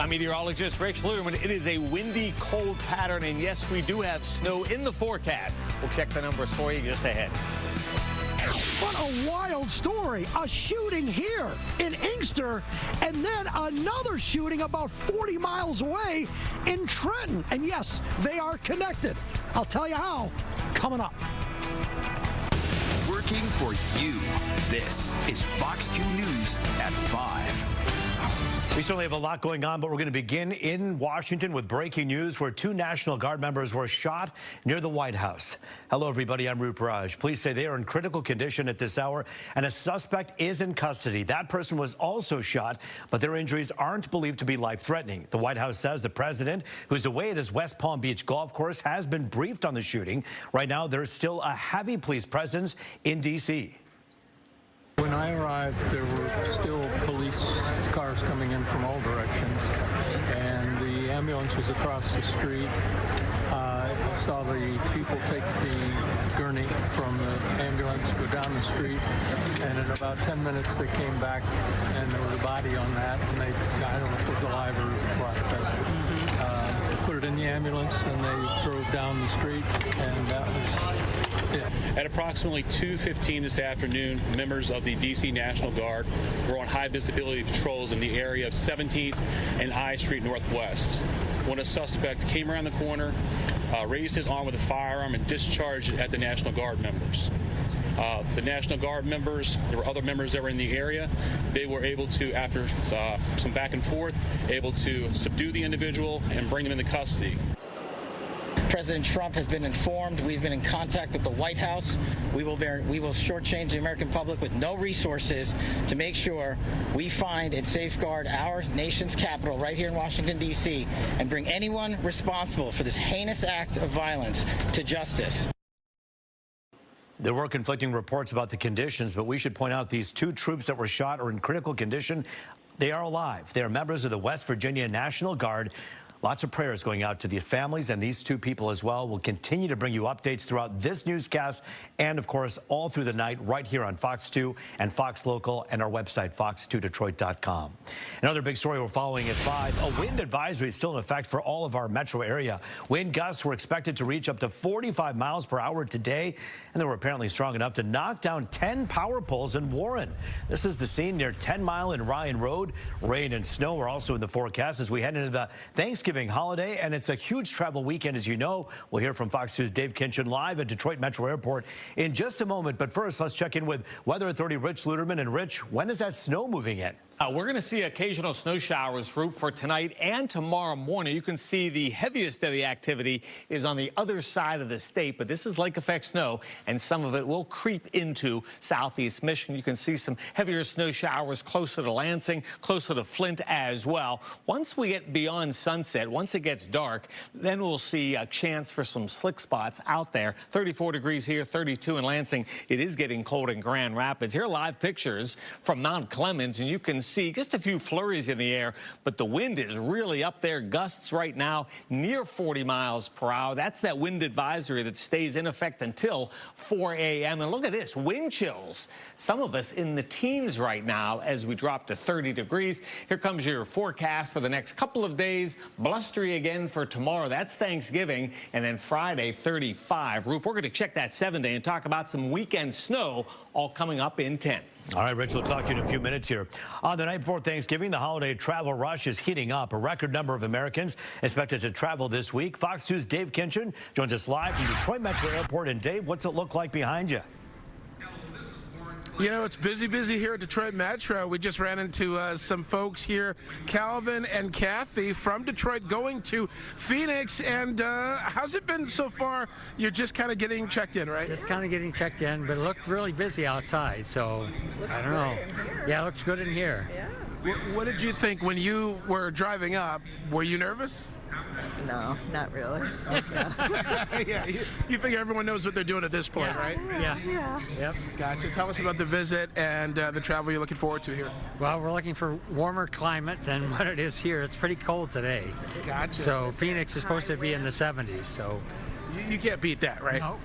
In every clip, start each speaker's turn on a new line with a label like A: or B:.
A: I'm meteorologist Rich Luderman. It is a windy, cold pattern, and yes, we do have snow in the forecast. We'll check the numbers for you just ahead.
B: What a wild story. A shooting here in Inkster, and then another shooting about 40 miles away in Trenton. And yes, they are connected. I'll tell you how, coming up.
C: Working for you. This is Fox 2 News at 5.
D: We certainly have a lot going on, but we're going to begin in Washington with breaking news where 2 National Guard members were shot near the White House. Hello, everybody. I'm Roop Raj. Police say they are in critical condition at this hour, and a suspect is in custody. That person was also shot, but their injuries aren't believed to be life-threatening. The White House says the president, who's away at his West Palm Beach golf course, has been briefed on the shooting. Right now, there's still a heavy police presence in D.C.
E: When I arrived, there were still police cars coming in from all directions, and the ambulance was across the street. I saw the people take the gurney from the ambulance, go down the street, and in about 10 minutes they came back, and there was a body on that, and I don't know if it was alive or what, but put it in the ambulance, and they drove down the street, and that was it.
F: At approximately 2:15 this afternoon, members of the D.C. National Guard were on high visibility patrols in the area of 17th and I Street Northwest when a suspect came around the corner, raised his arm with a firearm, and discharged it at the National Guard members. The National Guard members, there were other members that were in the area. They were able to, after some back and forth, able to subdue the individual and bring him into custody.
G: President Trump has been informed. We've been in contact with the White House. We will shortchange the American public with no resources to make sure we find and safeguard our nation's capital right here in Washington, D.C., and bring anyone responsible for this heinous act of violence to justice.
D: There were conflicting reports about the conditions, but we should point out these 2 troops that were shot are in critical condition. They are alive. They are members of the West Virginia National Guard. Lots of prayers going out to the families and these 2 people as well. We'll continue to bring you updates throughout this newscast and, of course, all through the night right here on Fox 2 and Fox Local and our website, fox2detroit.com. Another big story we're following at 5. A wind advisory is still in effect for all of our metro area. Wind gusts were expected to reach up to 45 miles per hour today, and they were apparently strong enough to knock down 10 power poles in Warren. This is the scene near 10 Mile and Ryan Road. Rain and snow are also in the forecast as we head into the Thanksgiving holiday, and it's a huge travel weekend, as you know. We'll hear from Fox 2's Dave Kinchin live at Detroit Metro Airport in just a moment. But first, let's check in with Weather Authority Rich Luderman. And Rich, when is that snow moving in?
A: We're going to see occasional snow showers, Roop, for tonight and tomorrow morning. You can see the heaviest of the activity is on the other side of the state, but this is lake effect snow, and some of it will creep into southeast Michigan. You can see some heavier snow showers closer to Lansing, closer to Flint as well. Once we get beyond sunset, once it gets dark, then we'll see a chance for some slick spots out there. 34 degrees here, 32 in Lansing. It is getting cold in Grand Rapids. Here are live pictures from Mount Clemens, and you can see just a few flurries in the air, but the wind is really up there. Gusts right now near 40 miles per hour. That's that wind advisory that stays in effect until 4 a.m. And look at this, wind chills. Some of us in the teens right now as we drop to 30 degrees. Here comes your forecast for the next couple of days. Blustery again for tomorrow. That's Thanksgiving. And then Friday, 35. Roop, we're going to check that 7-day and talk about some weekend snow all coming up in 10.
D: All right, Rich, we'll talk to you in a few minutes here. On the night before Thanksgiving, the holiday travel rush is heating up. A record number of Americans expected to travel this week. Fox 2's Dave Kinchin joins us live from Detroit Metro Airport. And Dave, what's it look like behind you?
H: You know, it's busy here at Detroit Metro. We just ran into some folks here, Calvin and Kathy from Detroit going to Phoenix. And how's it been so far? You're just kind of getting checked in, right?
I: Just kind of getting checked in, but it looked really busy outside. So I don't know. Yeah, it looks good in here.
H: Yeah. What did you think when you were driving up? Were you nervous?
J: No, not really.
H: Yeah, you figure everyone knows what they're doing at this point, right?
I: Yeah. Yep.
H: Gotcha. Tell us about the visit and the travel you're looking forward to here.
I: Well, we're looking for warmer climate than what it is here. It's pretty cold today.
H: Gotcha.
I: So Phoenix is supposed to be in the 70s. So
H: You can't beat that, right?
I: No.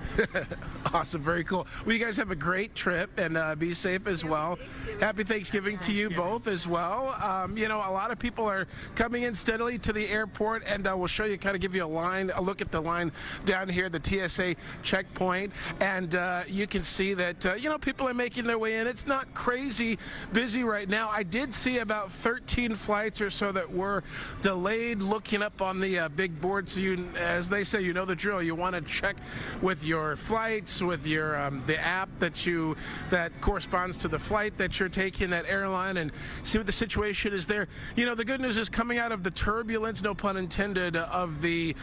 H: Awesome. Very cool. Well, you guys have a great trip, and be safe as well. Happy Thanksgiving to you both as well. You know, a lot of people are coming in steadily to the airport, and we'll show you, kind of give you a look at the line down here, the TSA checkpoint, and you can see that, you know, people are making their way in. It's not crazy busy right now. I did see about 13 flights or so that were delayed. Looking up on the big board, so you, as they say, you know the drill. You want to check with your flights, with your the app that corresponds to the flight that you're taking, that airline, and see what the situation is there. You know, the good news is, coming out of the turbulence, no pun intended, of the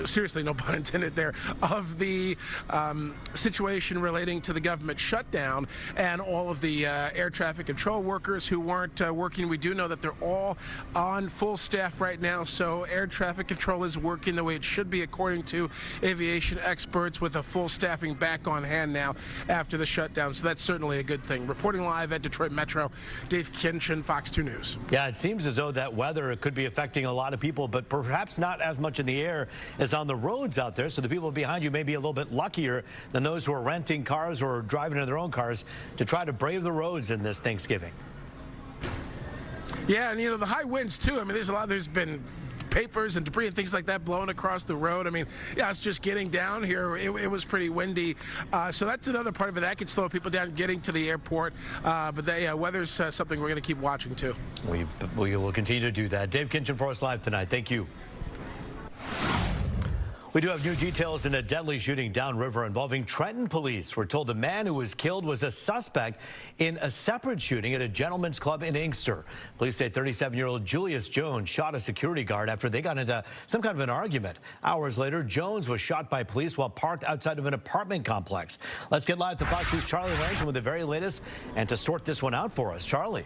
H: seriously, no pun intended there, of the situation relating to the government shutdown and all of the air traffic control workers who weren't working. We do know that they're all on full staff right now, so air traffic control is working the way it should be, according to aviation experts, with a full staffing back on hand now after the shutdown. So that's certainly a good thing. Reporting live at Detroit Metro, Dave Kinchin, Fox 2 News.
D: Yeah, it seems as though that weather could be affecting a lot of people, but perhaps not as much in the air as on the roads out there. So the people behind you may be a little bit luckier than those who are renting cars or driving in their own cars to try to brave the roads in this Thanksgiving.
H: Yeah, and you know, the high winds too. I mean, there's been papers and debris and things like that blowing across the road. I mean, yeah, it's just getting down here. It was pretty windy. So that's another part of it. That could slow people down getting to the airport. But weather's something we're going to keep watching too.
D: We will continue to do that. Dave Kinchin for us live tonight. Thank you. We do have new details in a deadly shooting downriver involving Trenton police. We're told the man who was killed was a suspect in a separate shooting at a gentleman's club in Inkster. Police say 37-year-old Julius Jones shot a security guard after they got into some kind of an argument. Hours later, Jones was shot by police while parked outside of an apartment complex. Let's get live to Fox News' Charlie Langton with the very latest, and to sort this one out for us, Charlie.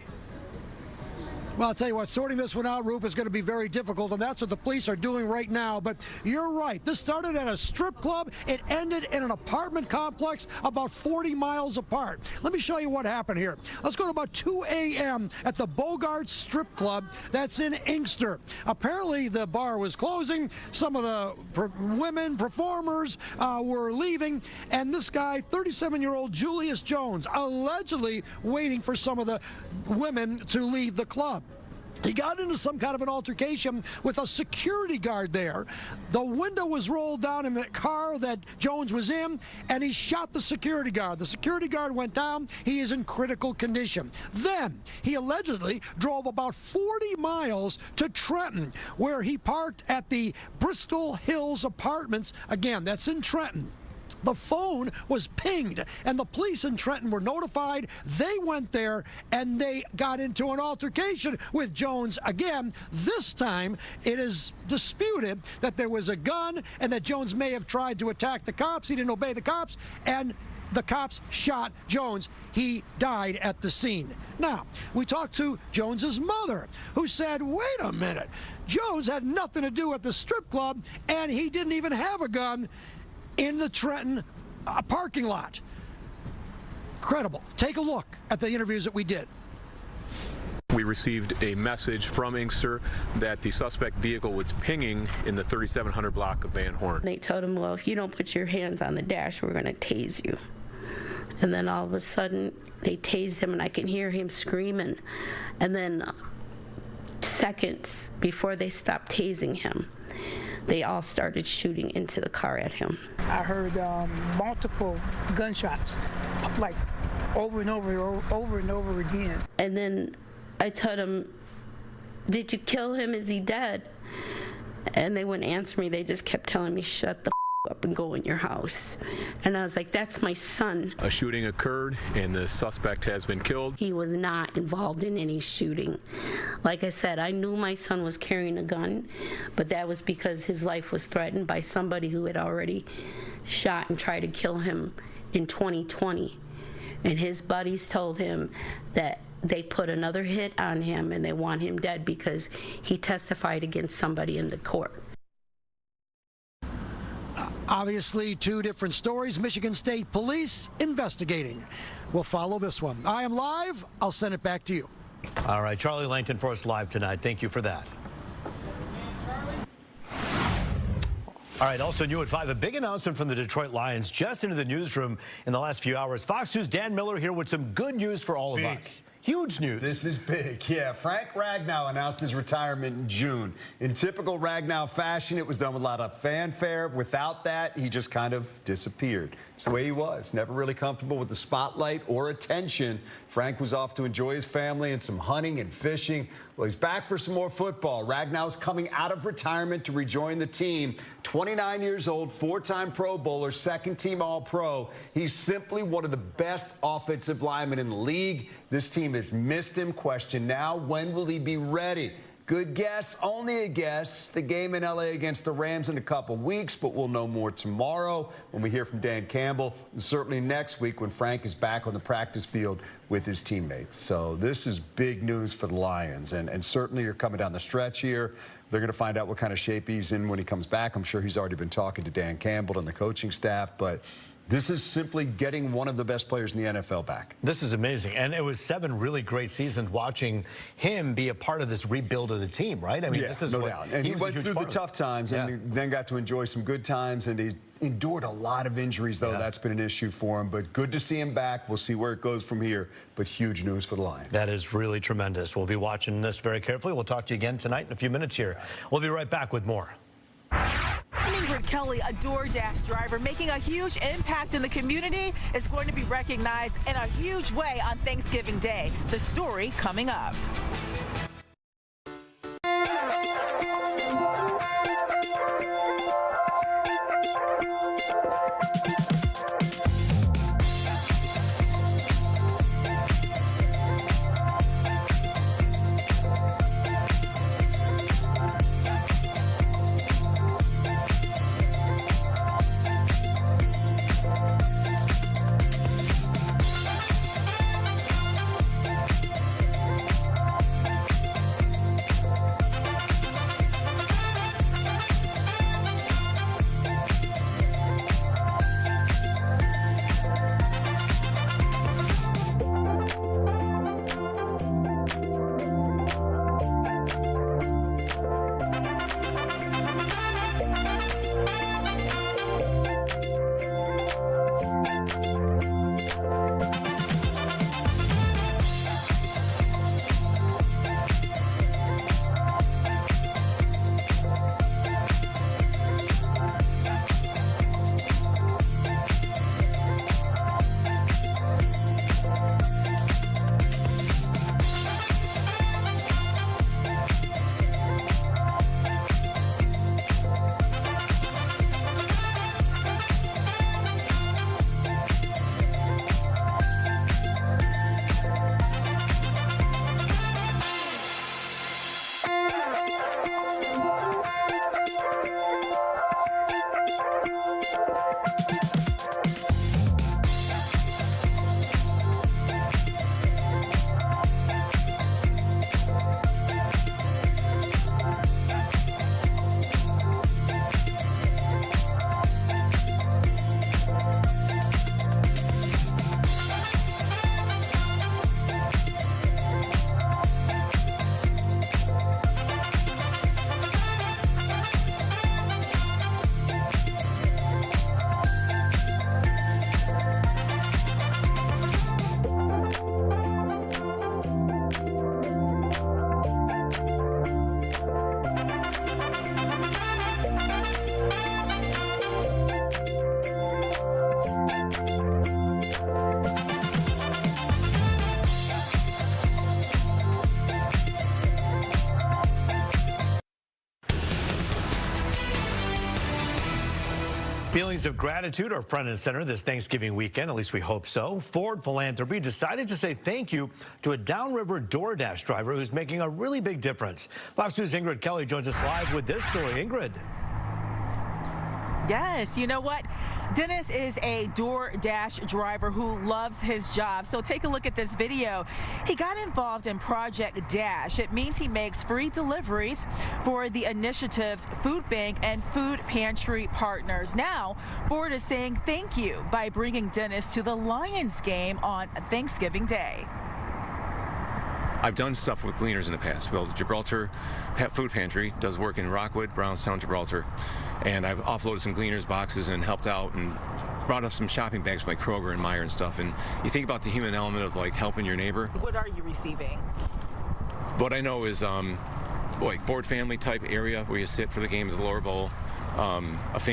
B: Well, I'll tell you what, sorting this one out, Roop, is going to be very difficult, and that's what the police are doing right now. But you're right. This started at a strip club. It ended in an apartment complex about 40 miles apart. Let me show you what happened here. Let's go to about 2 a.m. at the Bogart Strip Club that's in Inkster. Apparently, the bar was closing. Some of the women performers were leaving, and this guy, 37-year-old Julius Jones, allegedly waiting for some of the women to leave the club. He got into some kind of an altercation with a security guard there. The window was rolled down in the car that Jones was in, and he shot the security guard. The security guard went down. He is in critical condition. Then he allegedly drove about 40 miles to Trenton, where he parked at the Bristol Hills Apartments. Again, that's in Trenton. The phone was pinged, and the police in Trenton were notified. They went there, and they got into an altercation with Jones again. This time, it is disputed that there was a gun and that Jones may have tried to attack the cops. He didn't obey the cops, and the cops shot Jones. He died at the scene. Now, we talked to Jones's mother, who said, wait a minute, Jones had nothing to do at the strip club, and he didn't even have a gun in the Trenton parking lot. Incredible. Take a look at the interviews that we did.
K: We received a message from Inkster that the suspect vehicle was pinging in the 3700 block of Van Horn.
L: They told him, well, if you don't put your hands on the dash, we're going to tase you. And then all of a sudden, they tased him, and I can hear him screaming. And then seconds before they stopped tasing him, they all started shooting into the car at him.
M: I heard multiple gunshots, like over and over again.
L: And then I told him, did you kill him? Is he dead? And they wouldn't answer me. They just kept telling me, shut the up and go in your house. And I was like, that's my son.
K: A shooting occurred, and the suspect has been killed.
L: He was not involved in any shooting. Like I said, I knew my son was carrying a gun, but that was because his life was threatened by somebody who had already shot and tried to kill him in 2020. And his buddies told him that they put another hit on him and they want him dead because he testified against somebody in the court.
B: Obviously, two different stories. Michigan State Police investigating. We'll follow this one. I am live. I'll send it back to you.
D: All right, Charlie Langton for us live tonight. Thank you for that. All right, also new at 5, a big announcement from the Detroit Lions just into the newsroom in the last few hours. Fox News' Dan Miller here with some good news for all of us. Huge news.
N: This is big. Yeah, Frank Ragnow announced his retirement in June. In typical Ragnow fashion, it was done with a lot of fanfare. Without that, he just kind of disappeared. It's the way he was. Never really comfortable with the spotlight or attention. Frank was off to enjoy his family and some hunting and fishing. Well, he's back for some more football. Ragnow's coming out of retirement to rejoin the team. 29 years old, 4-time Pro Bowler, second-team All-Pro. He's simply one of the best offensive linemen in the league. This team has missed him. Question now, when will he be ready? Good guess, only a guess. The game in L.A. against the Rams in a couple weeks, but we'll know more tomorrow when we hear from Dan Campbell, and certainly next week when Frank is back on the practice field with his teammates. So this is big news for the Lions, and certainly you're coming down the stretch here. They're going to find out what kind of shape he's in when he comes back. I'm sure he's already been talking to Dan Campbell and the coaching staff, but this is simply getting one of the best players in the NFL back.
D: This is amazing. And it was 7 really great seasons watching him be a part of this rebuild of the team, right? I mean, this is
N: no doubt. And he went through the tough times and then got to enjoy some good times, and he endured a lot of injuries, though. That's been an issue for him. But good to see him back. We'll see where it goes from here. But huge news for the Lions.
D: That is really tremendous. We'll be watching this very carefully. We'll talk to you again tonight in a few minutes here. We'll be right back with more.
O: Ingrid Kelly, a DoorDash driver making a huge impact in the community, is going to be recognized in a huge way on Thanksgiving Day. The story coming up.
D: Feelings of gratitude are front and center this Thanksgiving weekend, at least we hope so. Ford Philanthropy decided to say thank you to a Downriver DoorDash driver who's making a really big difference. Fox News' Ingrid Kelly joins us live with this story. Ingrid.
O: Yes, you know what? Dennis is a DoorDash driver who loves his job. So take a look at this video. He got involved in Project Dash. It means he makes free deliveries for the initiative's food bank and food pantry partners. Now, Ford is saying thank you by bringing Dennis to the Lions game on Thanksgiving Day.
P: I've done stuff with gleaners in the past. Well, Gibraltar Food Pantry does work in Rockwood, Brownstown, Gibraltar, and I've offloaded some gleaners boxes and helped out and brought up some shopping bags like Kroger and Meijer and stuff. And you think about the human element of like helping your neighbor.
O: What are you receiving?
P: What I know is like Ford family type area where you sit for the game at the lower bowl, a fan